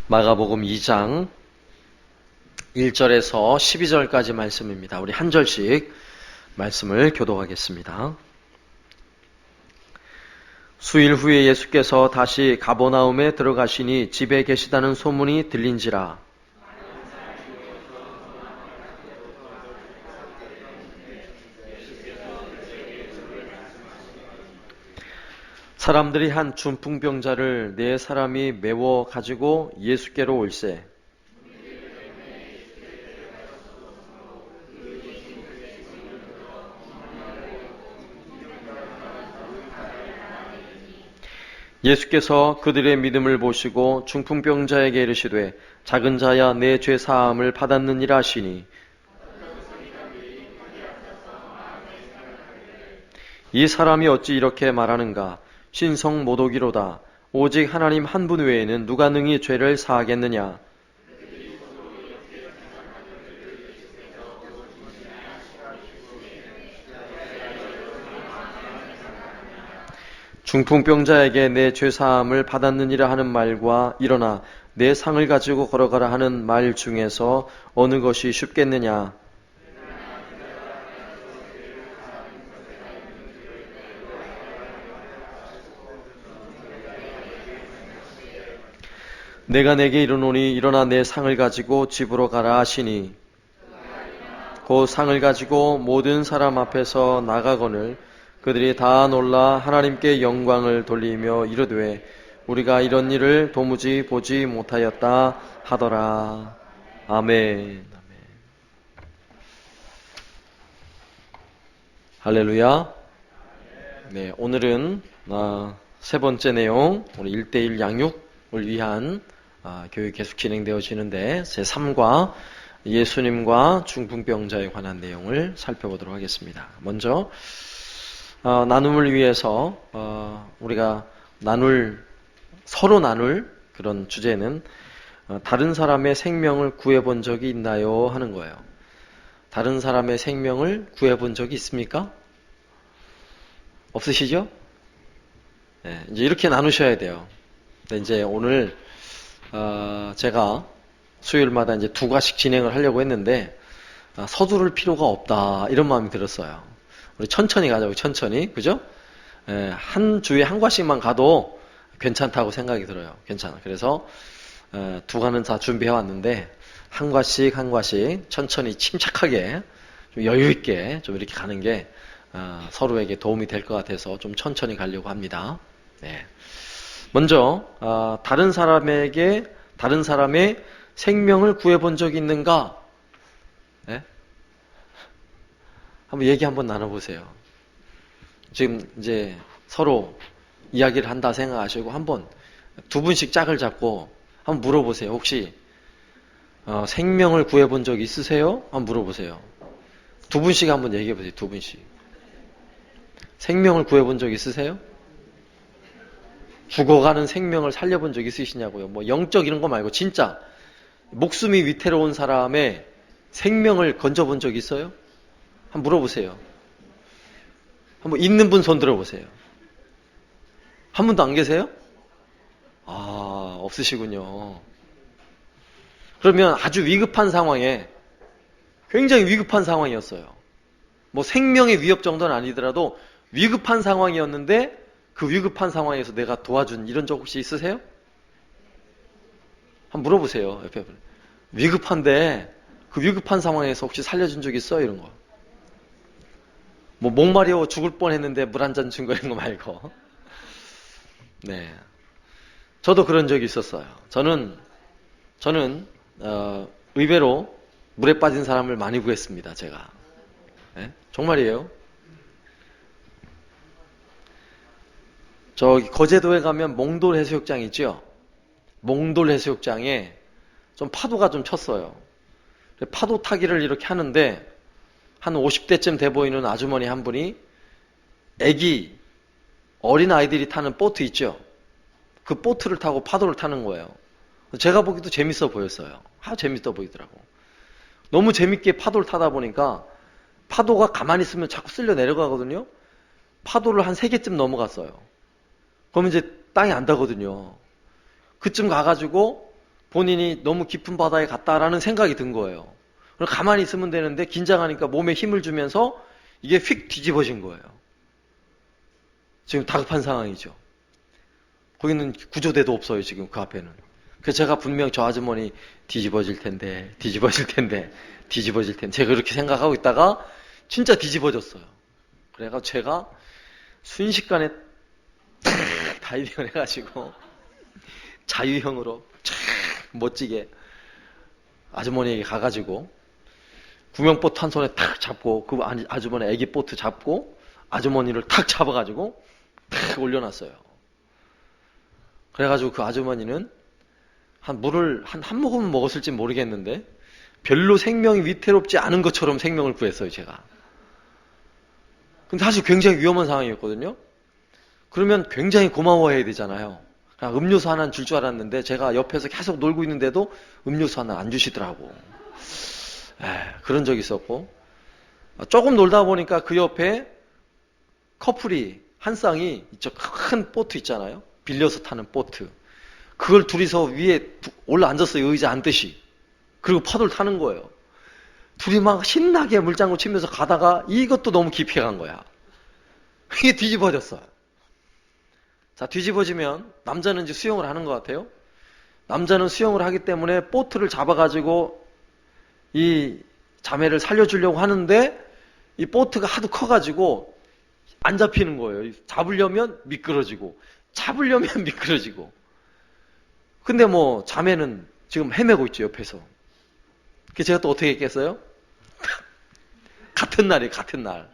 마가복음 2장 1절에서 12절까지 말씀입니다. 우리 한 절씩 말씀을 교독하겠습니다. 수일 후에 예수께서 다시 가버나움에 들어가시니 집에 계시다는 소문이 들린지라. 사람들이 한 중풍병자를 네 사람이 메워 가지고 예수께로 올세. 예수께서 그들의 믿음을 보시고 중풍병자에게 이르시되 작은 자야 내 죄 사함을 받았느니라 하시니 이 사람이 어찌 이렇게 말하는가? 신성 모독이로다. 오직 하나님 한 분 외에는 누가 능히 죄를 사하겠느냐? 중풍병자에게 내 죄사함을 받았느니라 하는 말과 일어나 내 상을 가지고 걸어가라 하는 말 중에서 어느 것이 쉽겠느냐? 내가 내게 이르노니 일어나 내 상을 가지고 집으로 가라 하시니 그 상을 가지고 모든 사람 앞에서 나가거늘 그들이 다 놀라 하나님께 영광을 돌리며 이르되 우리가 이런 일을 도무지 보지 못하였다 하더라. 아멘. 할렐루야. 네, 오늘은 세 번째 내용, 우리 1:1 양육을 위한 교육 계속 진행되어지는데 제3과 예수님과 중풍병자에 관한 내용을 살펴보도록 하겠습니다. 먼저 나눔을 위해서 우리가 서로 나눌 그런 주제는 다른 사람의 생명을 구해본 적이 있나요? 하는 거예요. 다른 사람의 생명을 구해본 적이 있습니까? 없으시죠? 네, 이제 이렇게 나누셔야 돼요. 근데 이제 오늘 제가 수요일마다 이제 2과씩 진행을 하려고 했는데 서두를 필요가 없다 이런 마음이 들었어요. 우리 천천히 가자고, 천천히, 그죠? 한 주에 한 과씩만 가도 괜찮다고 생각이 들어요. 괜찮아. 그래서 2과는 다 준비해 왔는데 한 과씩 천천히 침착하게 좀 여유 있게 좀 이렇게 가는 게 서로에게 도움이 될 것 같아서 좀 천천히 가려고 합니다. 네. 먼저 다른 사람의 생명을 구해본 적이 있는가? 네? 한번 얘기 한번 나눠보세요. 지금 이제 서로 이야기를 한다 생각하시고 한번 두 분씩 짝을 잡고 한번 물어보세요. 혹시 생명을 구해본 적 있으세요? 한번 물어보세요. 두 분씩 한번 얘기해보세요. 두 분씩. 생명을 구해본 적 있으세요? 죽어가는 생명을 살려본 적 있으시냐고요. 뭐 영적 이런 거 말고 진짜 목숨이 위태로운 사람의 생명을 건져본 적 있어요? 한번 물어보세요. 한번 있는 분 손 들어보세요. 한 분도 안 계세요? 없으시군요. 그러면 아주 위급한 상황에, 굉장히 위급한 상황이었어요. 뭐 생명의 위협 정도는 아니더라도 위급한 상황이었는데 그 위급한 상황에서 내가 도와준 이런 적 혹시 있으세요? 한번 물어보세요. 옆에 분. 위급한데 그 위급한 상황에서 혹시 살려준 적 있어요? 이런 거. 뭐 목마려 죽을 뻔했는데 물 한 잔 준 거 이런 거 말고. 네, 저도 그런 적이 있었어요. 저는 의외로 물에 빠진 사람을 많이 구했습니다. 제가. 네? 정말이에요. 저기 거제도에 가면 몽돌 해수욕장 있죠? 몽돌 해수욕장에 좀 파도가 좀 쳤어요. 파도 타기를 이렇게 하는데 한 50대쯤 돼 보이는 아주머니 한 분이 어린 아이들이 타는 보트 있죠? 그 보트를 타고 파도를 타는 거예요. 제가 보기도 재밌어 보였어요. 재밌어 보이더라고. 너무 재밌게 파도를 타다 보니까 파도가 가만히 있으면 자꾸 쓸려 내려가거든요. 파도를 한 3개쯤 넘어갔어요. 그러면 이제 땅이 안 닿거든요. 그쯤 가가지고 본인이 너무 깊은 바다에 갔다라는 생각이 든 거예요. 그럼 가만히 있으면 되는데 긴장하니까 몸에 힘을 주면서 이게 휙 뒤집어진 거예요. 지금 다급한 상황이죠. 거기는 구조대도 없어요, 지금 그 앞에는. 그래서 제가 분명 저 아주머니 뒤집어질 텐데, 뒤집어질 텐데, 뒤집어질 텐데, 제가 그렇게 생각하고 있다가 진짜 뒤집어졌어요. 그래가지고 제가 순식간에 다이빙을 해가지고 자유형으로 멋지게 아주머니에게 가가지고 구명보트 한 손에 탁 잡고 그 아주머니 애기 보트 잡고 아주머니를 탁 잡아가지고 탁 올려놨어요. 그래가지고 그 아주머니는 물을 한 모금 먹었을지 모르겠는데 별로 생명이 위태롭지 않은 것처럼 생명을 구했어요, 제가. 근데 사실 굉장히 위험한 상황이었거든요. 그러면 굉장히 고마워해야 되잖아요. 그냥 음료수 하나 줄 줄 알았는데 제가 옆에서 계속 놀고 있는데도 음료수 하나 안 주시더라고. 그런 적이 있었고, 조금 놀다 보니까 그 옆에 커플이 한 쌍이 이쪽 큰 보트 있잖아요. 빌려서 타는 보트. 그걸 둘이서 위에 올라 앉았어요. 의자 앉듯이. 그리고 파도를 타는 거예요. 둘이 막 신나게 물장구 치면서 가다가 이것도 너무 깊이 간 거야. 이게 뒤집어졌어요. 자, 뒤집어지면 남자는 이제 수영을 하는 것 같아요. 남자는 수영을 하기 때문에 보트를 잡아가지고 이 자매를 살려주려고 하는데 이 보트가 하도 커가지고 안 잡히는 거예요. 잡으려면 미끄러지고 잡으려면 미끄러지고. 근데 뭐 자매는 지금 헤매고 있죠, 옆에서. 그래서 제가 또 어떻게 했겠어요? 같은 날.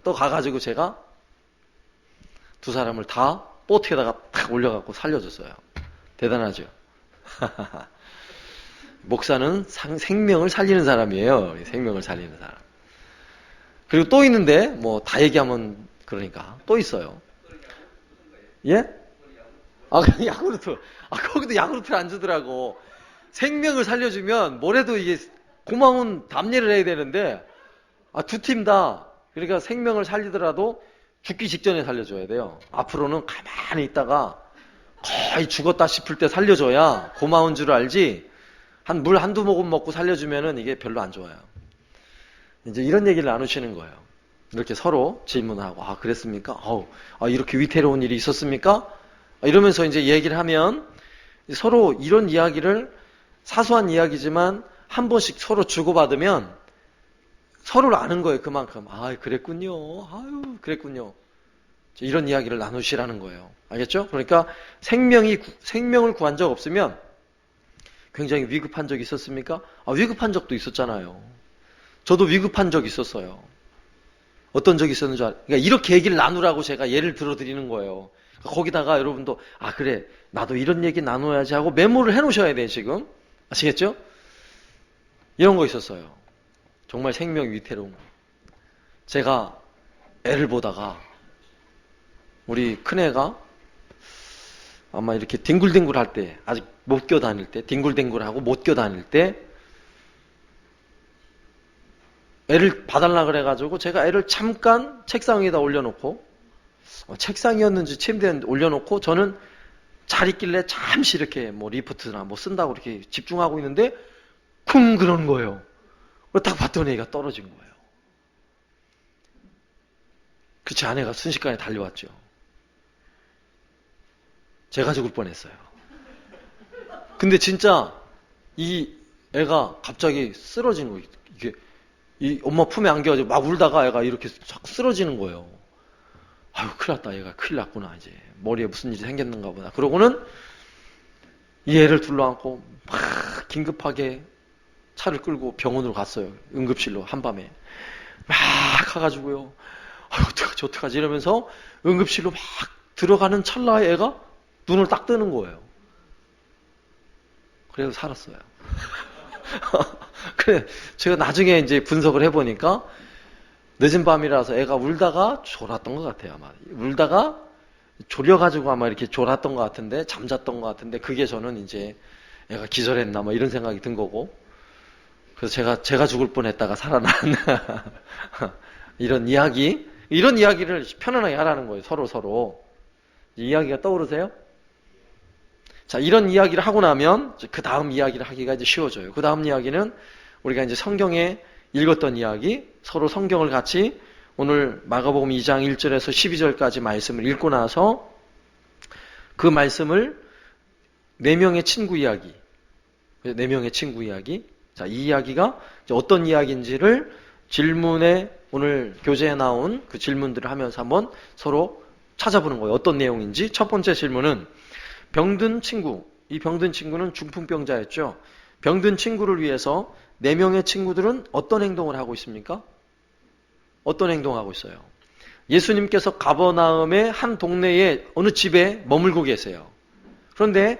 또 가가지고 제가 두 사람을 다 보트에다가 탁 올려갖고 살려줬어요. 대단하죠? 목사는 생명을 살리는 사람이에요. 생명을 살리는 사람. 그리고 또 있는데, 뭐, 다 얘기하면, 그러니까, 또 있어요. 예? 야구르트. 거기도 야구르트를 안 주더라고. 생명을 살려주면, 뭐래도 이게 고마운 답례를 해야 되는데, 두 팀 다, 그러니까 생명을 살리더라도 죽기 직전에 살려줘야 돼요. 앞으로는 가만히 있다가 거의 죽었다 싶을 때 살려줘야 고마운 줄 알지, 물 한두 모금 먹고 살려주면은 이게 별로 안 좋아요. 이제 이런 얘기를 나누시는 거예요. 이렇게 서로 질문하고, 그랬습니까? 이렇게 위태로운 일이 있었습니까? 이러면서 이제 얘기를 하면 서로 이런 이야기를 사소한 이야기지만 한 번씩 서로 주고받으면 서로를 아는 거예요. 그만큼. 그랬군요. 그랬군요. 이런 이야기를 나누시라는 거예요. 알겠죠? 그러니까 생명을 구한 적 없으면 굉장히 위급한 적이 있었습니까? 위급한 적도 있었잖아요. 저도 위급한 적이 있었어요. 어떤 적이 있었는지 그러니까 이렇게 얘기를 나누라고 제가 예를 들어드리는 거예요. 거기다가 여러분도 그래 나도 이런 얘기 나눠야지 하고 메모를 해놓으셔야 돼요. 지금 아시겠죠? 이런 거 있었어요. 정말 생명 위태로운 거. 제가 애를 보다가 우리 큰애가 아마 이렇게 뒹굴뒹굴 할 때, 아직 못 껴 다닐 때, 뒹굴뒹굴하고 못 껴 다닐 때 애를 봐달라 그래가지고 제가 애를 잠깐 책상 위에다 올려놓고, 책상이었는지 침대에 올려놓고 저는 잘 있길래 잠시 이렇게 뭐 리포트나 뭐 쓴다고 이렇게 집중하고 있는데 쿵 그러는 거예요. 딱 봤더니 애가 떨어진 거예요. 제 아내가 순식간에 달려왔죠. 제가 죽을 뻔했어요. 근데 진짜 이 애가 갑자기 쓰러지는 거예요. 이게 이 엄마 품에 안겨가지고 막 울다가 애가 이렇게 자꾸 쓰러지는 거예요. 큰일 났다. 얘가 큰일 났구나. 이제 머리에 무슨 일이 생겼는가 보다. 그러고는 이 애를 둘러안고 막 긴급하게 차를 끌고 병원으로 갔어요. 응급실로 한밤에. 막 가가지고요. 어떡하지 이러면서 응급실로 막 들어가는 찰나에 애가 눈을 딱 뜨는 거예요. 그래서 살았어요. 그래, 제가 나중에 이제 분석을 해보니까 늦은 밤이라서 애가 울다가 졸았던 것 같아요. 아마 울다가 졸려가지고 아마 이렇게 졸았던 것 같은데, 잠잤던 것 같은데, 그게 저는 이제 애가 기절했나 뭐 이런 생각이 든 거고, 그래서 제가 죽을 뻔했다가 살아난 이런 이야기를 편안하게 하라는 거예요. 서로. 이야기가 떠오르세요? 자, 이런 이야기를 하고 나면 그 다음 이야기를 하기가 이제 쉬워져요. 그 다음 이야기는 우리가 이제 성경에 읽었던 이야기, 서로 성경을 같이 오늘 마가복음 2장 1절에서 12절까지 말씀을 읽고 나서 그 말씀을 네 명의 친구 이야기, 네 명의 친구 이야기. 자, 이 이야기가 어떤 이야기인지를 질문에 오늘 교재에 나온 그 질문들을 하면서 한번 서로 찾아보는 거예요. 어떤 내용인지. 첫 번째 질문은 병든 친구. 이 병든 친구는 중풍병자였죠. 병든 친구를 위해서 네 명의 친구들은 어떤 행동을 하고 있습니까? 어떤 행동을 하고 있어요? 예수님께서 가버나움의 한 동네의 어느 집에 머물고 계세요. 그런데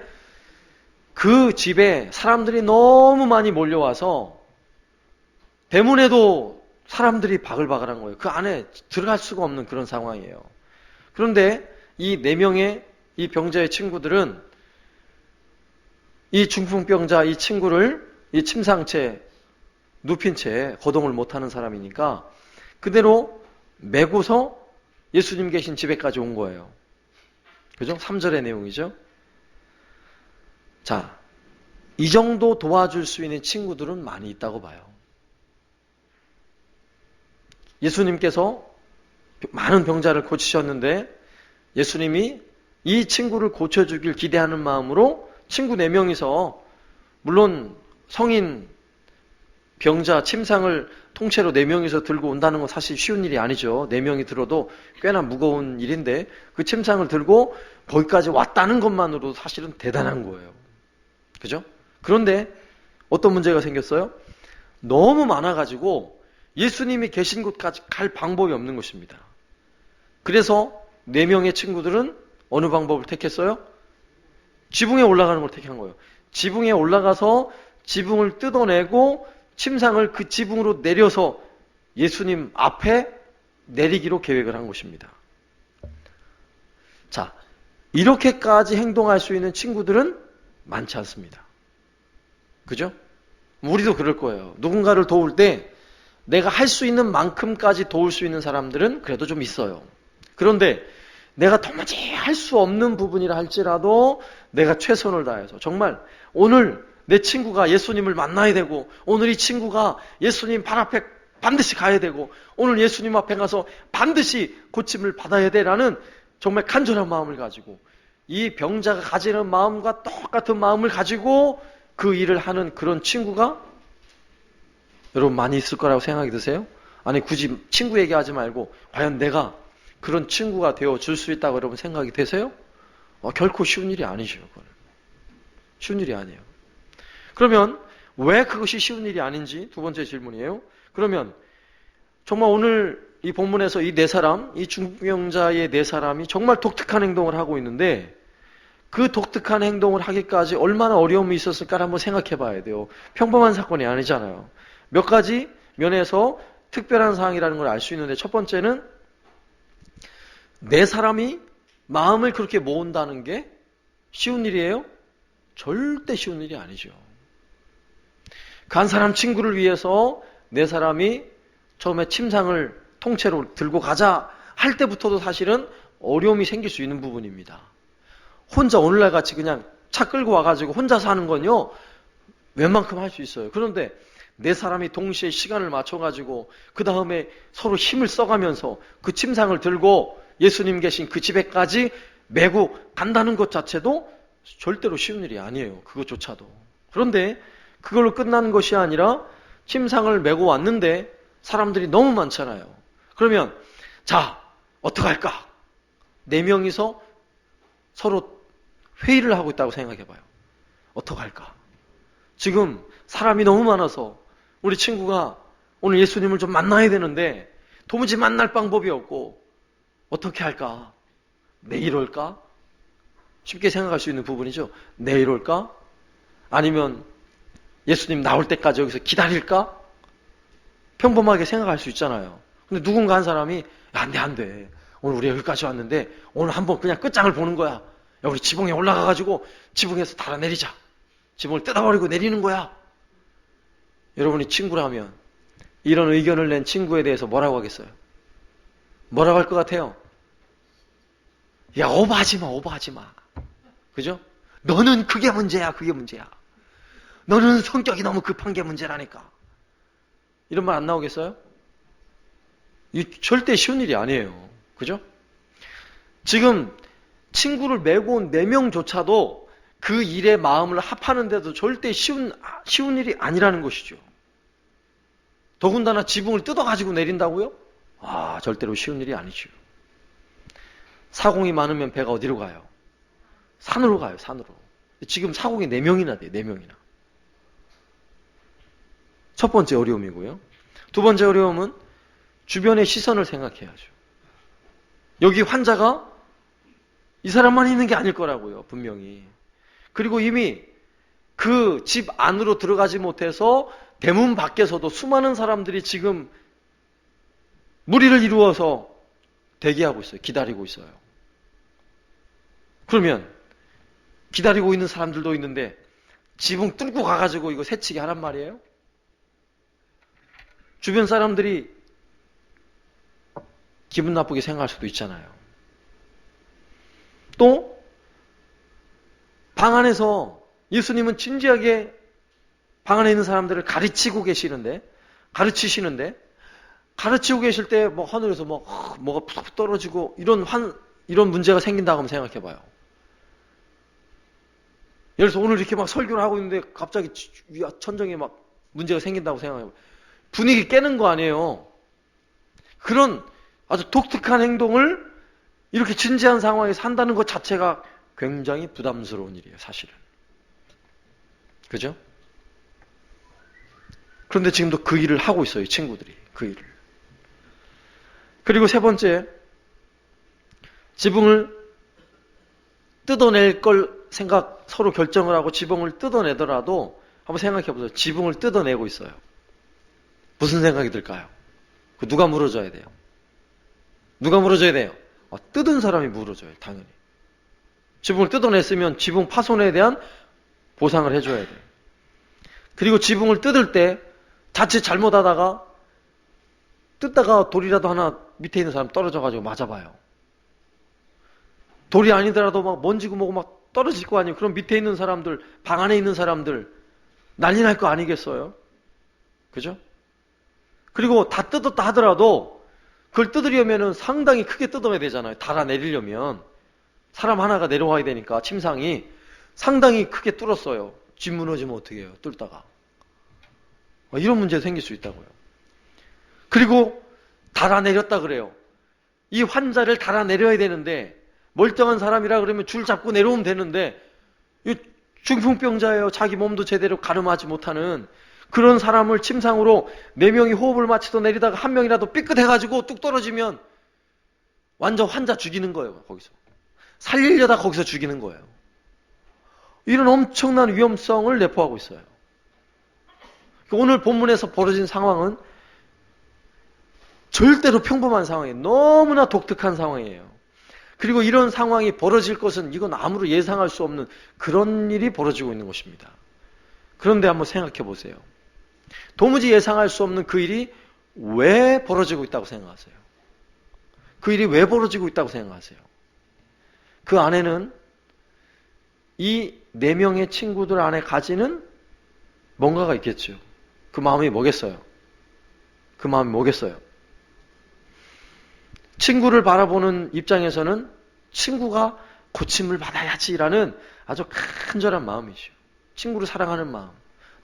그 집에 사람들이 너무 많이 몰려와서 대문에도 사람들이 바글바글한 거예요. 그 안에 들어갈 수가 없는 그런 상황이에요. 그런데 이 네 명의 이 병자의 친구들은 이 중풍병자 이 친구를 이 침상채 눕힌 채 거동을 못하는 사람이니까 그대로 메고서 예수님 계신 집에까지 온 거예요. 그죠? 3절의 내용이죠. 자, 이 정도 도와줄 수 있는 친구들은 많이 있다고 봐요. 예수님께서 많은 병자를 고치셨는데 예수님이 이 친구를 고쳐주길 기대하는 마음으로 친구 4명이서 물론 성인 병자 침상을 통째로 4명이서 들고 온다는 건 사실 쉬운 일이 아니죠. 4명이 들어도 꽤나 무거운 일인데 그 침상을 들고 거기까지 왔다는 것만으로도 사실은 대단한 거예요. 그죠? 그런데 어떤 문제가 생겼어요? 너무 많아가지고 예수님이 계신 곳까지 갈 방법이 없는 것입니다. 그래서 4명의 친구들은 어느 방법을 택했어요? 지붕에 올라가는 걸 택한 거예요. 지붕에 올라가서 지붕을 뜯어내고 침상을 그 지붕으로 내려서 예수님 앞에 내리기로 계획을 한 것입니다. 자, 이렇게까지 행동할 수 있는 친구들은 많지 않습니다. 그죠? 우리도 그럴 거예요. 누군가를 도울 때 내가 할 수 있는 만큼까지 도울 수 있는 사람들은 그래도 좀 있어요. 그런데 내가 도무지 할 수 없는 부분이라 할지라도 내가 최선을 다해서 정말 오늘 내 친구가 예수님을 만나야 되고 오늘 이 친구가 예수님 발 앞에 반드시 가야 되고 오늘 예수님 앞에 가서 반드시 고침을 받아야 되라는 정말 간절한 마음을 가지고 이 병자가 가지는 마음과 똑같은 마음을 가지고 그 일을 하는 그런 친구가 여러분 많이 있을 거라고 생각이 드세요? 아니 굳이 친구 얘기하지 말고 과연 내가 그런 친구가 되어줄 수 있다고 여러분 생각이 되세요? 결코 쉬운 일이 아니죠. 그건. 쉬운 일이 아니에요. 그러면 왜 그것이 쉬운 일이 아닌지 두 번째 질문이에요. 그러면 정말 오늘 이 본문에서 이 네 사람, 이 중풍병자의 네 사람이 정말 독특한 행동을 하고 있는데 그 독특한 행동을 하기까지 얼마나 어려움이 있었을까를 한번 생각해 봐야 돼요. 평범한 사건이 아니잖아요. 몇 가지 면에서 특별한 사항이라는 걸 알 수 있는데 첫 번째는 네 사람이 마음을 그렇게 모은다는 게 쉬운 일이에요? 절대 쉬운 일이 아니죠. 그 한 사람 친구를 위해서 네 사람이 처음에 침상을 통째로 들고 가자 할 때부터도 사실은 어려움이 생길 수 있는 부분입니다. 혼자 오늘날 같이 그냥 차 끌고 와가지고 혼자서 하는 건요, 웬만큼 할 수 있어요. 그런데 네 사람이 동시에 시간을 맞춰가지고 그 다음에 서로 힘을 써가면서 그 침상을 들고 예수님 계신 그 집에까지 메고 간다는 것 자체도 절대로 쉬운 일이 아니에요. 그것조차도. 그런데 그걸로 끝나는 것이 아니라 침상을 메고 왔는데 사람들이 너무 많잖아요. 그러면 자, 어떡할까? 4명이서 서로 회의를 하고 있다고 생각해봐요. 어떡할까? 지금 사람이 너무 많아서 우리 친구가 오늘 예수님을 좀 만나야 되는데 도무지 만날 방법이 없고 어떻게 할까? 내일 올까? 쉽게 생각할 수 있는 부분이죠. 내일 올까? 아니면 예수님 나올 때까지 여기서 기다릴까? 평범하게 생각할 수 있잖아요. 근데 누군가 한 사람이 안 돼. 오늘 우리 여기까지 왔는데 오늘 한번 그냥 끝장을 보는 거야. 야, 우리 지붕에 올라가가지고 지붕에서 달아내리자. 지붕을 뜯어버리고 내리는 거야. 여러분이 친구라면 이런 의견을 낸 친구에 대해서 뭐라고 하겠어요? 뭐라고 할 것 같아요? 야, 오버하지 마. 그죠? 너는 그게 문제야, 그게 문제야. 너는 성격이 너무 급한 게 문제라니까. 이런 말 안 나오겠어요? 이 절대 쉬운 일이 아니에요. 그죠? 지금 친구를 메고 온 4명조차도 그 일에 마음을 합하는데도 절대 쉬운 일이 아니라는 것이죠. 더군다나 지붕을 뜯어가지고 내린다고요? 절대로 쉬운 일이 아니죠. 사공이 많으면 배가 어디로 가요? 산으로 가요, 산으로. 지금 사공이 4명이나 돼요, 4명이나. 첫 번째 어려움이고요. 두 번째 어려움은 주변의 시선을 생각해야죠. 여기 환자가 이 사람만 있는 게 아닐 거라고요, 분명히. 그리고 이미 그 집 안으로 들어가지 못해서 대문 밖에서도 수많은 사람들이 지금 무리를 이루어서 대기하고 있어요. 기다리고 있어요. 그러면 기다리고 있는 사람들도 있는데 지붕 뚫고 가가지고 이거 새치기 하란 말이에요? 주변 사람들이 기분 나쁘게 생각할 수도 있잖아요. 또 방 안에서 예수님은 진지하게 방 안에 있는 사람들을 가르치시고 계실 때 뭐 하늘에서 뭐가 푹 떨어지고 이런 문제가 생긴다고 한번 생각해 봐요. 예를 들어서 오늘 이렇게 막 설교를 하고 있는데 갑자기 천정에 막 문제가 생긴다고 생각해 봐요. 분위기 깨는 거 아니에요. 그런 아주 독특한 행동을 이렇게 진지한 상황에서 한다는 것 자체가 굉장히 부담스러운 일이에요, 사실은. 그죠? 그런데 지금도 그 일을 하고 있어요, 친구들이. 그 일을. 그리고 세 번째, 지붕을 뜯어낼 걸 서로 결정을 하고 지붕을 뜯어내더라도 한번 생각해 보세요. 지붕을 뜯어내고 있어요. 무슨 생각이 들까요? 누가 물어줘야 돼요? 누가 물어줘야 돼요? 뜯은 사람이 물어줘요, 당연히. 지붕을 뜯어냈으면 지붕 파손에 대한 보상을 해줘야 돼요. 그리고 지붕을 뜯을 때 자칫 잘못하다가 뜯다가 돌이라도 하나 밑에 있는 사람 떨어져가지고 맞아봐요. 돌이 아니더라도 막 먼지고 뭐고 막 떨어질 거 아니에요. 그럼 밑에 있는 사람들, 방 안에 있는 사람들 난리 날 거 아니겠어요? 그죠? 그리고 다 뜯었다 하더라도 그걸 뜯으려면 상당히 크게 뜯어야 되잖아요. 달아내리려면. 사람 하나가 내려와야 되니까 침상이 상당히 크게 뚫었어요. 집 무너지면 어떻게 해요? 뚫다가. 이런 문제가 생길 수 있다고요. 그리고 달아내렸다 그래요. 이 환자를 달아내려야 되는데 멀쩡한 사람이라 그러면 줄 잡고 내려오면 되는데 중풍병자예요. 자기 몸도 제대로 가늠하지 못하는 그런 사람을 침상으로 4명이 호흡을 맞추다 내리다가 한 명이라도 삐끗해가지고 뚝 떨어지면 완전 환자 죽이는 거예요. 거기서. 살리려다 거기서 죽이는 거예요. 이런 엄청난 위험성을 내포하고 있어요. 오늘 본문에서 벌어진 상황은 절대로 평범한 상황이에요. 너무나 독특한 상황이에요. 그리고 이런 상황이 벌어질 것은 이건 아무로 예상할 수 없는 그런 일이 벌어지고 있는 것입니다. 그런데 한번 생각해 보세요. 도무지 예상할 수 없는 그 일이 왜 벌어지고 있다고 생각하세요? 그 일이 왜 벌어지고 있다고 생각하세요? 그 안에는 이 4명의 친구들 안에 가지는 뭔가가 있겠죠. 그 마음이 뭐겠어요? 그 마음이 뭐겠어요? 친구를 바라보는 입장에서는 친구가 고침을 받아야지라는 아주 간절한 마음이죠. 친구를 사랑하는 마음.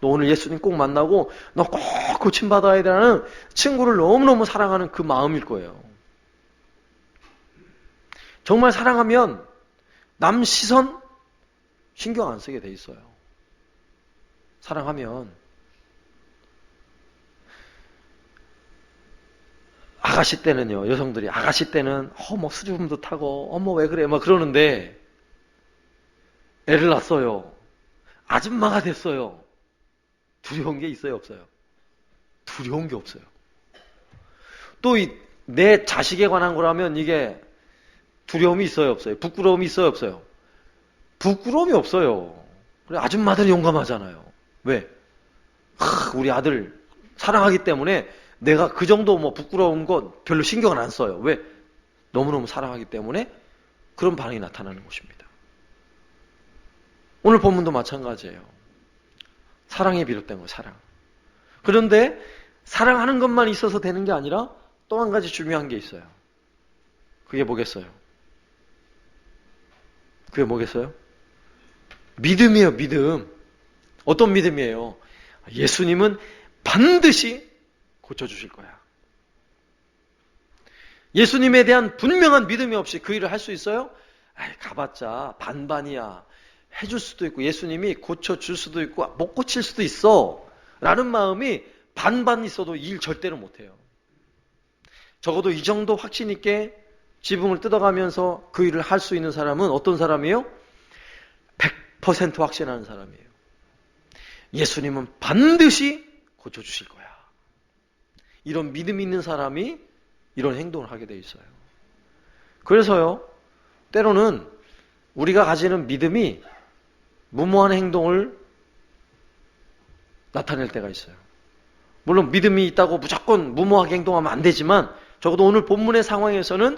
너 오늘 예수님 꼭 만나고 너 꼭 고침받아야 되는 친구를 너무너무 사랑하는 그 마음일 거예요. 정말 사랑하면 남 시선 신경 안 쓰게 돼 있어요. 사랑하면 아가씨 때는요, 여성들이 아가씨 때는 뭐 수줍음도 타고 어머 왜 그래 막 그러는데 애를 낳았어요. 아줌마가 됐어요. 두려운 게 있어요, 없어요? 두려운 게 없어요. 또 내 자식에 관한 거라면 이게 두려움이 있어요, 없어요? 부끄러움이 있어요, 없어요? 부끄러움이 없어요. 그래, 아줌마들이 용감하잖아요. 왜? 우리 아들 사랑하기 때문에 내가 그 정도 부끄러운 거 별로 신경을 안 써요. 왜? 너무너무 사랑하기 때문에 그런 반응이 나타나는 것입니다. 오늘 본문도 마찬가지예요. 사랑에 비롯된 거, 사랑. 그런데 사랑하는 것만 있어서 되는 게 아니라 또 한 가지 중요한 게 있어요. 그게 뭐겠어요? 그게 뭐겠어요? 믿음이에요, 믿음. 어떤 믿음이에요? 예수님은 반드시 고쳐주실 거야. 예수님에 대한 분명한 믿음이 없이 그 일을 할 수 있어요? 가봤자 반반이야. 해줄 수도 있고 예수님이 고쳐줄 수도 있고 못 고칠 수도 있어 라는 마음이 반반 있어도 일 절대로 못해요. 적어도 이 정도 확신 있게 지붕을 뜯어가면서 그 일을 할 수 있는 사람은 어떤 사람이에요? 100% 확신하는 사람이에요. 예수님은 반드시 고쳐주실 거야. 이런 믿음이 있는 사람이 이런 행동을 하게 돼 있어요. 그래서요, 때로는 우리가 가지는 믿음이 무모한 행동을 나타낼 때가 있어요. 물론 믿음이 있다고 무조건 무모하게 행동하면 안 되지만 적어도 오늘 본문의 상황에서는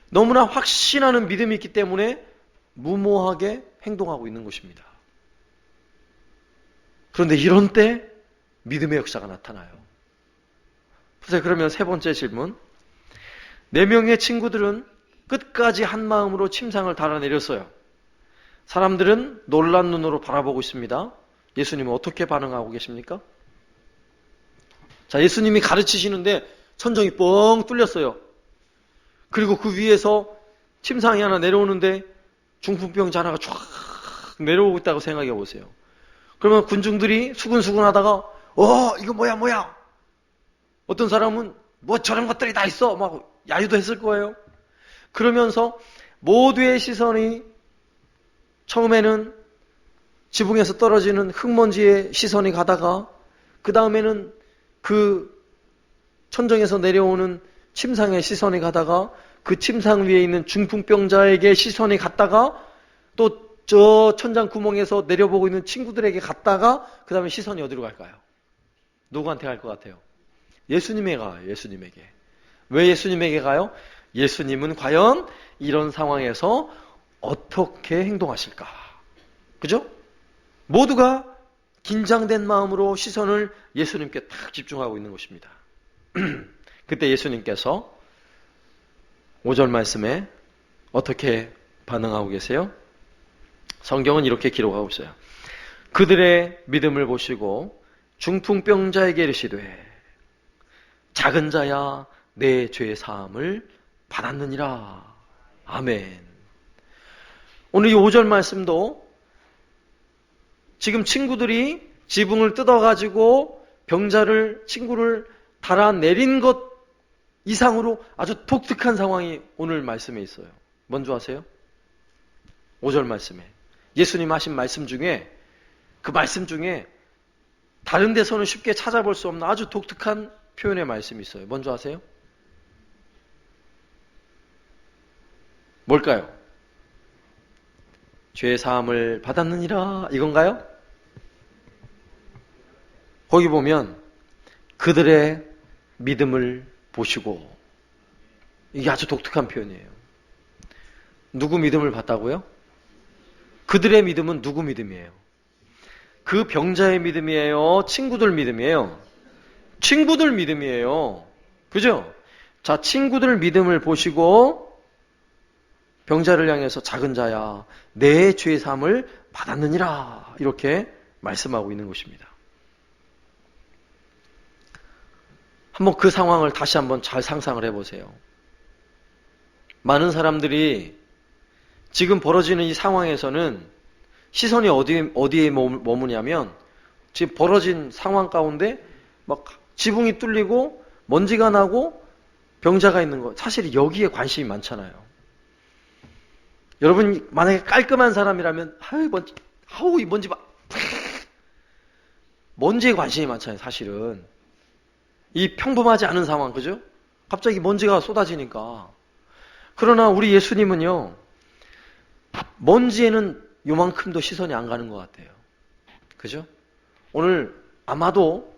너무나 확신하는 믿음이 있기 때문에 무모하게 행동하고 있는 것입니다. 그런데 이런 때 믿음의 역사가 나타나요. 보세요. 그러면 세 번째 질문. 4명의 친구들은 끝까지 한 마음으로 침상을 달아내렸어요. 사람들은 놀란 눈으로 바라보고 있습니다. 예수님은 어떻게 반응하고 계십니까? 자, 예수님이 가르치시는데 천정이 뻥 뚫렸어요. 그리고 그 위에서 침상이 하나 내려오는데 중풍병자 하나가 쫙 내려오고 있다고 생각해 보세요. 그러면 군중들이 수근수근 하다가 이거 뭐야. 어떤 사람은 뭐 저런 것들이 다 있어 막 야유도 했을 거예요. 그러면서 모두의 시선이 처음에는 지붕에서 떨어지는 흙먼지에 시선이 가다가 그 다음에는 그 천정에서 내려오는 침상에 시선이 가다가 그 침상 위에 있는 중풍병자에게 시선이 갔다가 또 저 천장 구멍에서 내려보고 있는 친구들에게 갔다가 그 다음에 시선이 어디로 갈까요? 누구한테 갈 것 같아요? 예수님에게 가요. 예수님에게. 왜 예수님에게 가요? 예수님은 과연 이런 상황에서 어떻게 행동하실까? 그죠? 모두가 긴장된 마음으로 시선을 예수님께 딱 집중하고 있는 것입니다. 그때 예수님께서 5절 말씀에 어떻게 반응하고 계세요? 성경은 이렇게 기록하고 있어요. 그들의 믿음을 보시고 중풍병자에게 이르시되 작은 자야 내 죄 사함을 받았느니라. 아멘. 오늘 이 5절 말씀도 지금 친구들이 지붕을 뜯어가지고 친구를 달아내린 것 이상으로 아주 독특한 상황이 오늘 말씀에 있어요. 뭔지 아세요? 5절 말씀에 예수님 하신 말씀 중에 그 말씀 중에 다른 데서는 쉽게 찾아볼 수 없는 아주 독특한 표현의 말씀이 있어요. 뭔지 아세요? 뭘까요? 죄 사함을 받았느니라 이건가요? 거기 보면 그들의 믿음을 보시고 이게 아주 독특한 표현이에요. 누구 믿음을 봤다고요? 그들의 믿음은 누구 믿음이에요? 그 병자의 믿음이에요? 친구들 믿음이에요? 친구들 믿음이에요. 그죠? 자, 친구들 믿음을 보시고 병자를 향해서 작은 자야 내 죄 사함을 받았느니라 이렇게 말씀하고 있는 것입니다. 한번 그 상황을 다시 한번 잘 상상을 해보세요. 많은 사람들이 지금 벌어지는 이 상황에서는 시선이 어디에 머무냐면 지금 벌어진 상황 가운데 막 지붕이 뚫리고 먼지가 나고 병자가 있는 거 사실 여기에 관심이 많잖아요. 여러분 만약에 깔끔한 사람이라면 이 먼지 봐. 먼지에 관심이 많잖아요. 사실은 이 평범하지 않은 상황 그죠? 갑자기 먼지가 쏟아지니까. 그러나 우리 예수님은요 먼지에는 요만큼도 시선이 안 가는 것 같아요. 그죠? 오늘 아마도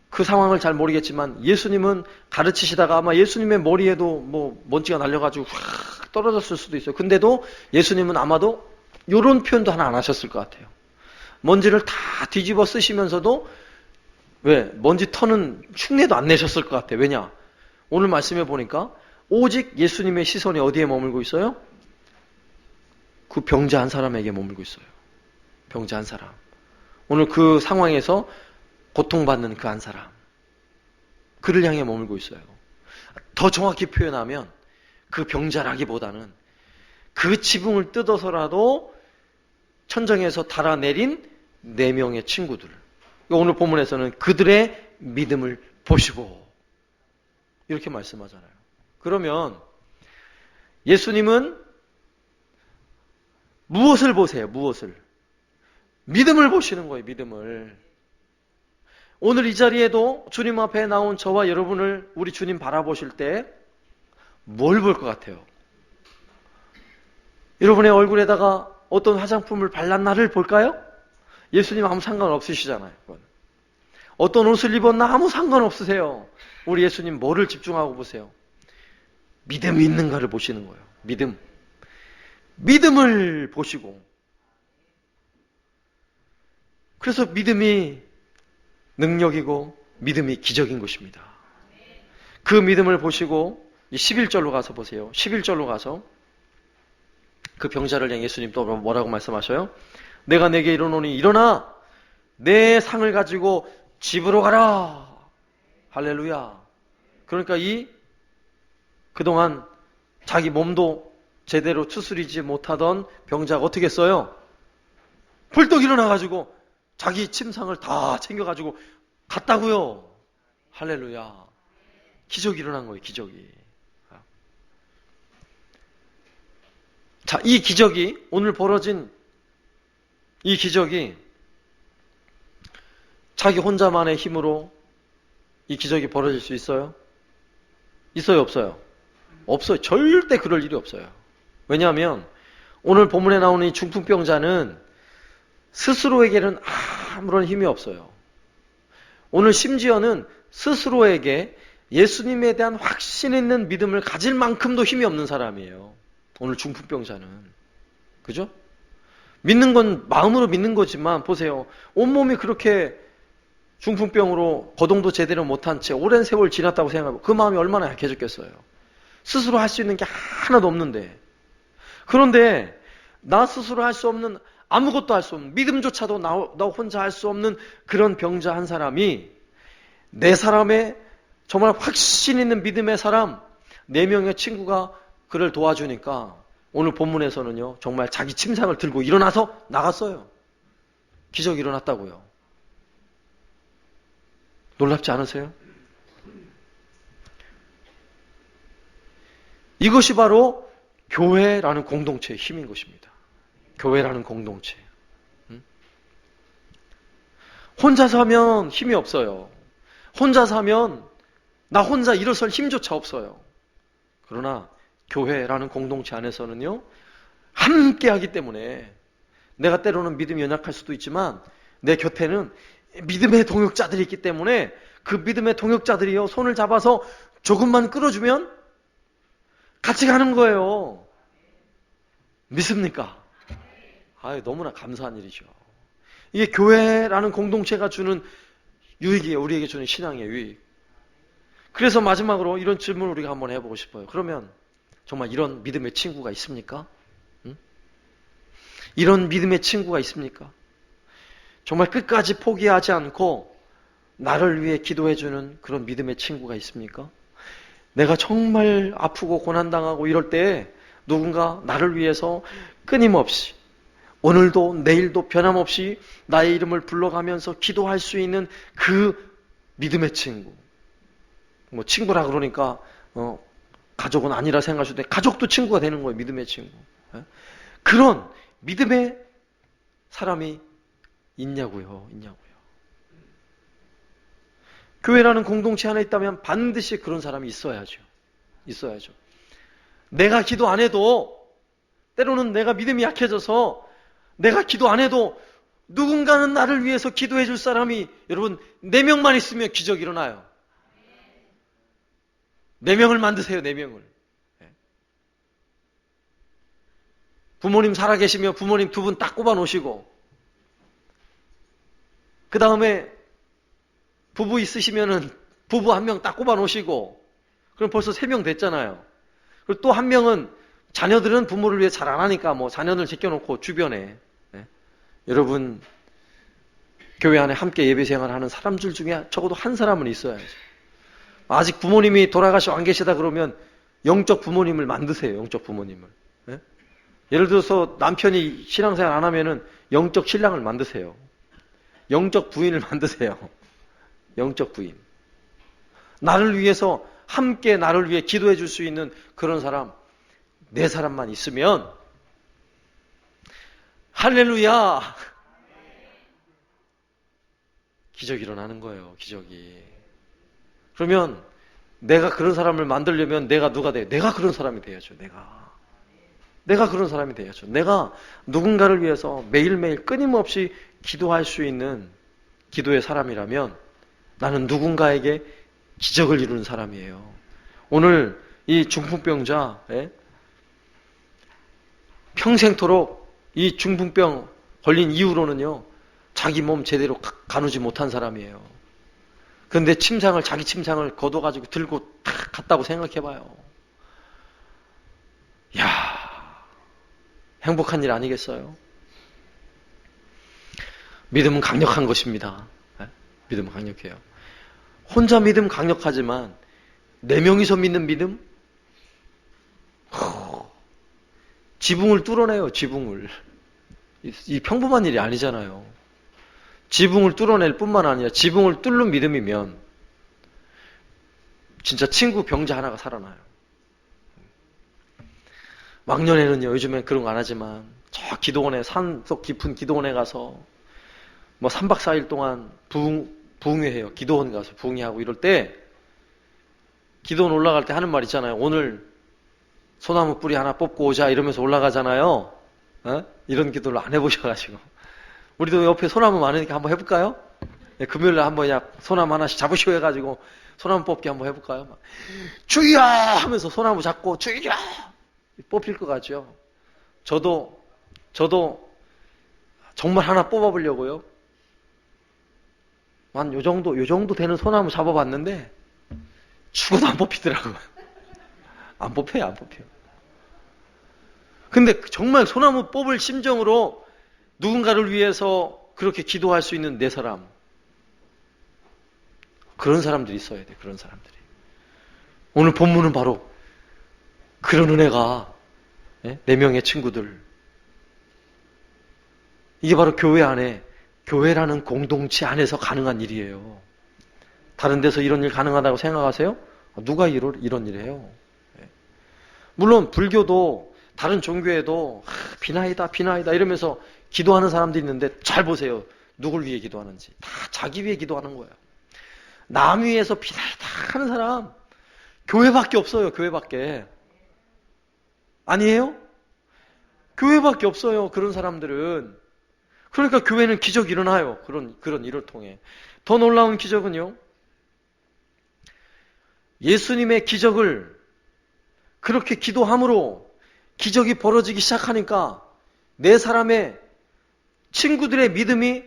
그 상황을 잘 모르겠지만 예수님은 가르치시다가 아마 예수님의 머리에도 뭐 먼지가 날려가지고 확 떨어졌을 수도 있어요. 근데도 예수님은 아마도 요런 표현도 하나 안 하셨을 것 같아요. 먼지를 다 뒤집어 쓰시면서도 왜? 먼지 터는 흉내도 안 내셨을 것 같아요. 왜냐? 오늘 말씀해 보니까 오직 예수님의 시선이 어디에 머물고 있어요? 그 병자 한 사람에게 머물고 있어요. 병자 한 사람. 오늘 그 상황에서 고통받는 그 한 사람. 그를 향해 머물고 있어요. 더 정확히 표현하면 그 병자라기보다는 그 지붕을 뜯어서라도 천정에서 달아내린 4명의 친구들. 오늘 본문에서는 그들의 믿음을 보시고 이렇게 말씀하잖아요. 그러면 예수님은 무엇을 보세요? 무엇을? 믿음을 보시는 거예요. 믿음을. 오늘 이 자리에도 주님 앞에 나온 저와 여러분을 우리 주님 바라보실 때 뭘 볼 것 같아요? 여러분의 얼굴에다가 어떤 화장품을 발랐나를 볼까요? 예수님 아무 상관없으시잖아요. 그건. 어떤 옷을 입었나 아무 상관없으세요. 우리 예수님 뭐를 집중하고 보세요? 믿음이 있는가를 보시는 거예요. 믿음. 믿음을 보시고. 그래서 믿음이 능력이고 믿음이 기적인 것입니다. 그 믿음을 보시고 11절로 가서 보세요. 11절로 가서 그 병자를 향해 예수님 또 뭐라고 말씀하셔요? 내가 내게 이르노니 일어나 내 상을 가지고 집으로 가라. 할렐루야. 그러니까 그동안 자기 몸도 제대로 추스리지 못하던 병자가 어떻게 했어요? 벌떡 일어나가지고 자기 침상을 다 챙겨가지고 갔다고요. 할렐루야. 기적이 일어난 거예요. 기적이. 자, 이 기적이 오늘 벌어진 이 기적이 자기 혼자만의 힘으로 이 기적이 벌어질 수 있어요? 있어요? 없어요? 없어요. 절대 그럴 일이 없어요. 왜냐하면 오늘 본문에 나오는 이 중풍병자는 스스로에게는 아무런 힘이 없어요. 오늘 심지어는 스스로에게 예수님에 대한 확신 있는 믿음을 가질 만큼도 힘이 없는 사람이에요. 오늘 중풍병자는. 그죠? 믿는 건 마음으로 믿는 거지만 보세요. 온몸이 그렇게 중풍병으로 거동도 제대로 못한 채 오랜 세월 지났다고 생각하고 그 마음이 얼마나 약해졌겠어요. 스스로 할 수 있는 게 하나도 없는데. 그런데 나 스스로 할 수 없는 아무것도 할 수 없는 믿음조차도 나 혼자 할 수 없는 그런 병자 한 사람이 네 사람의 정말 확신 있는 믿음의 사람 4명의 친구가 그를 도와주니까 오늘 본문에서는요 정말 자기 침상을 들고 일어나서 나갔어요. 기적이 일어났다고요. 놀랍지 않으세요? 이것이 바로 교회라는 공동체의 힘인 것입니다. 교회라는 공동체. 혼자서 하면 힘이 없어요. 혼자서 하면 나 혼자 일어설 힘조차 없어요. 그러나 교회라는 공동체 안에서는요 함께 하기 때문에 내가 때로는 믿음이 연약할 수도 있지만 내 곁에는 믿음의 동역자들이 있기 때문에 그 믿음의 동역자들이요 손을 잡아서 조금만 끌어주면 같이 가는 거예요. 믿습니까? 너무나 감사한 일이죠. 이게 교회라는 공동체가 주는 유익이에요. 우리에게 주는 신앙의 유익. 그래서 마지막으로 이런 질문을 우리가 한번 해보고 싶어요. 그러면 정말 이런 믿음의 친구가 있습니까? 응? 이런 믿음의 친구가 있습니까? 정말 끝까지 포기하지 않고 나를 위해 기도해주는 그런 믿음의 친구가 있습니까? 내가 정말 아프고 고난당하고 이럴 때 누군가 나를 위해서 끊임없이 오늘도 내일도 변함없이 나의 이름을 불러가면서 기도할 수 있는 그 믿음의 친구. 뭐 친구라 그러니까 가족은 아니라 생각할 수도 있는데 가족도 친구가 되는 거예요. 믿음의 친구. 그런 믿음의 사람이 있냐고요. 교회라는 공동체 안에 있다면 반드시 그런 사람이 있어야죠. 내가 기도 안 해도 때로는 내가 믿음이 약해져서 내가 기도 안 해도 누군가는 나를 위해서 기도해 줄 사람이 여러분 4명만 있으면 기적이 일어나요. 4명을 만드세요. 4명을. 부모님 살아계시며 부모님 두 분 딱 꼽아 놓으시고, 그 다음에 부부 있으시면은 부부 한 명 딱 꼽아 놓으시고, 그럼 벌써 3명 됐잖아요. 그리고 또 한 명은 자녀들은 부모를 위해 잘 안 하니까 뭐 자녀들 제껴놓고 주변에, 네. 여러분 교회 안에 함께 예배 생활하는 사람들 중에 적어도 한 사람은 있어야죠. 아직 부모님이 돌아가시고 안 계시다 그러면 영적 부모님을 만드세요. 영적 부모님을. 네? 예를 들어서 남편이 신앙생활 안 하면은 영적 신랑을 만드세요. 영적 부인을 만드세요. 영적 부인. 나를 위해서 함께 나를 위해 기도해 줄 수 있는 그런 사람, 4사람만 있으면 할렐루야! 기적이 일어나는 거예요. 기적이. 그러면 내가 그런 사람을 만들려면 내가 누가 돼요? 내가 그런 사람이 돼야죠. 내가 그런 사람이 돼야죠. 내가 누군가를 위해서 매일매일 끊임없이 기도할 수 있는 기도의 사람이라면 나는 누군가에게 기적을 이루는 사람이에요. 오늘 이 중풍병자, 평생토록 이 중풍병 걸린 이후로는요, 자기 몸 제대로 가누지 못한 사람이에요. 그런데 자기 침상을 걷어가지고 들고 탁 갔다고 생각해봐요. 이야, 행복한 일 아니겠어요? 믿음은 강력한 것입니다. 믿음은 강력해요. 혼자 믿음 강력하지만 4명이서 믿는 믿음? 지붕을 뚫어내요. 지붕을. 이 평범한 일이 아니잖아요. 지붕을 뚫어낼 뿐만 아니라 지붕을 뚫는 믿음이면 진짜 친구 병자 하나가 살아나요. 왕년에는요, 요즘엔 그런 거 안 하지만 저 기도원에, 산속 깊은 기도원에 가서 뭐 3박 4일 동안 부흥회해요. 기도원 가서 부흥회하고 이럴 때 기도원 올라갈 때 하는 말 있잖아요. 오늘 소나무 뿌리 하나 뽑고 오자 이러면서 올라가잖아요. 이런 기도를 안 해보셔가지고. 우리도 옆에 소나무 많으니까 한번 해볼까요? 네, 금요일날 한번 그냥 소나무 하나씩 잡으시오 해가지고 소나무 뽑기 한번 해볼까요? 주여! 하면서 소나무 잡고 주여! 뽑힐 것 같죠? 저도 정말 하나 뽑아보려고요. 한 요 정도 되는 소나무 잡아봤는데 죽어도 안 뽑히더라고요. 안 뽑혀요. 근데 정말 소나무 뽑을 심정으로 누군가를 위해서 그렇게 기도할 수 있는 4사람. 그런 사람들이 있어야 돼. 그런 사람들이. 오늘 본문은 바로 그런 은혜가 4명의 친구들. 이게 바로 교회 안에, 교회라는 공동체 안에서 가능한 일이에요. 다른 데서 이런 일 가능하다고 생각하세요? 누가 이런 일을 해요? 물론 불교도 다른 종교에도 비나이다 이러면서 기도하는 사람들이 있는데 잘 보세요. 누굴 위해 기도하는지. 다 자기 위해 기도하는 거예요. 남 위해서 비나이다 하는 사람 교회밖에 없어요. 교회밖에. 아니에요? 교회밖에 없어요. 그런 사람들은. 그러니까 교회는 기적이 일어나요. 그런 일을 통해. 더 놀라운 기적은요. 예수님의 기적을 그렇게 기도함으로 기적이 벌어지기 시작하니까 4사람의 친구들의 믿음이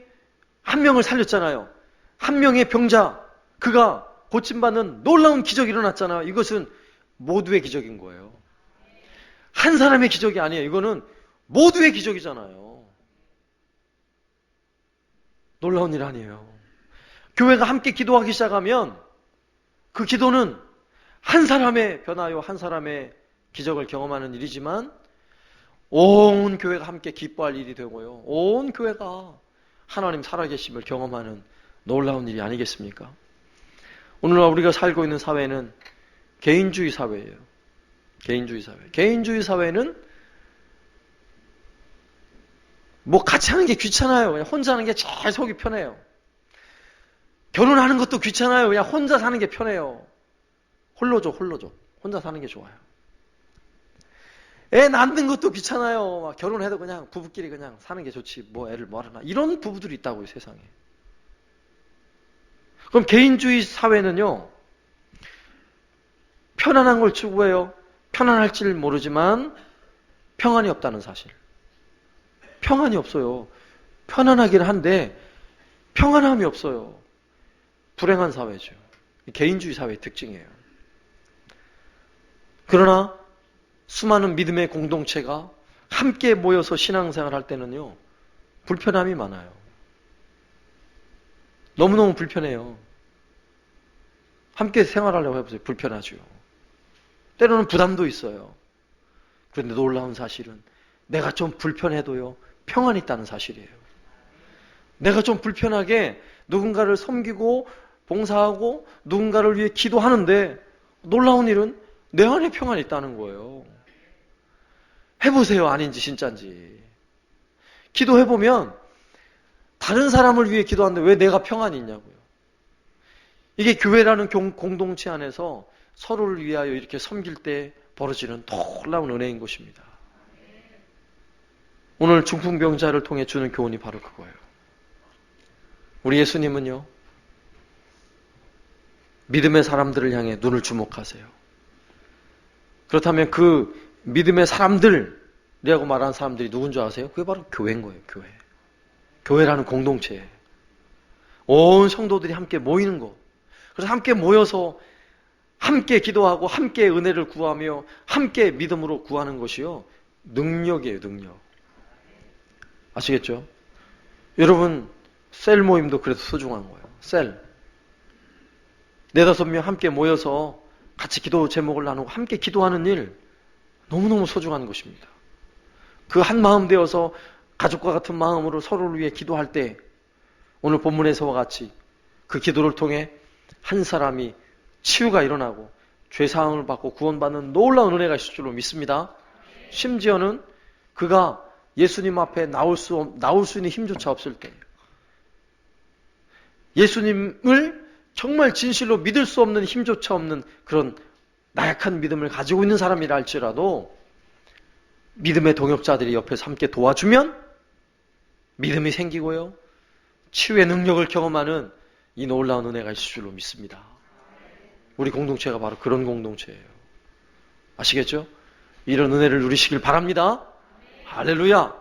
한 명을 살렸잖아요. 한 명의 병자, 그가 고침받는 놀라운 기적이 일어났잖아요. 이것은 모두의 기적인 거예요. 한 사람의 기적이 아니에요. 이거는 모두의 기적이잖아요. 놀라운 일 아니에요. 교회가 함께 기도하기 시작하면 그 기도는 한 사람의 변화요, 한 사람의 기적을 경험하는 일이지만 온 교회가 함께 기뻐할 일이 되고요. 온 교회가 하나님 살아계심을 경험하는 놀라운 일이 아니겠습니까? 오늘날 우리가 살고 있는 사회는 개인주의 사회예요. 개인주의 사회. 개인주의 사회는 뭐 같이 하는 게 귀찮아요. 그냥 혼자 하는 게 제일 속이 편해요. 결혼하는 것도 귀찮아요. 그냥 혼자 사는 게 편해요. 홀로족. 혼자 사는 게 좋아요. 애 낳는 것도 귀찮아요. 막 결혼해도 그냥 부부끼리 그냥 사는 게 좋지. 뭐 애를 뭐하나. 이런 부부들이 있다고요, 세상에. 그럼 개인주의 사회는요, 편안한 걸 추구해요. 편안할지를 모르지만 평안이 없다는 사실. 평안이 없어요. 편안하긴 한데 평안함이 없어요. 불행한 사회죠. 개인주의 사회의 특징이에요. 그러나 수많은 믿음의 공동체가 함께 모여서 신앙생활 할 때는요, 불편함이 많아요. 너무너무 불편해요. 함께 생활하려고 해보세요. 불편하죠. 때로는 부담도 있어요. 그런데 놀라운 사실은 내가 좀 불편해도요, 평안이 있다는 사실이에요. 내가 좀 불편하게 누군가를 섬기고 봉사하고 누군가를 위해 기도하는데 놀라운 일은 내 안에 평안이 있다는 거예요. 해보세요. 아닌지 진짜인지. 기도해보면 다른 사람을 위해 기도하는데 왜 내가 평안이 있냐고요. 이게 교회라는 공동체 안에서 서로를 위하여 이렇게 섬길 때 벌어지는 놀라운 은혜인 것입니다. 오늘 중풍병자를 통해 주는 교훈이 바로 그거예요. 우리 예수님은요, 믿음의 사람들을 향해 눈을 주목하세요. 그렇다면 그 믿음의 사람들이라고 말하는 사람들이 누군 줄 아세요? 그게 바로 교회인 거예요. 교회. 교회라는 공동체. 온 성도들이 함께 모이는 것. 그래서 함께 모여서 함께 기도하고 함께 은혜를 구하며 함께 믿음으로 구하는 것이요, 능력이에요. 능력. 아시겠죠? 여러분, 셀 모임도 그래서 소중한 거예요. 셀. 4-5명 함께 모여서 같이 기도 제목을 나누고 함께 기도하는 일, 너무너무 소중한 것입니다. 그 한 마음 되어서 가족과 같은 마음으로 서로를 위해 기도할 때 오늘 본문에서와 같이 그 기도를 통해 한 사람이 치유가 일어나고 죄사함을 받고 구원받는 놀라운 은혜가 있을 줄로 믿습니다. 심지어는 그가 예수님 앞에 나올 수 있는 힘조차 없을 때, 예수님을 정말 진실로 믿을 수 없는 힘조차 없는 그런 나약한 믿음을 가지고 있는 사람이라 할지라도 믿음의 동역자들이 옆에서 함께 도와주면 믿음이 생기고요, 치유의 능력을 경험하는 이 놀라운 은혜가 있을 줄로 믿습니다. 우리 공동체가 바로 그런 공동체예요. 아시겠죠? 이런 은혜를 누리시길 바랍니다. 할렐루야!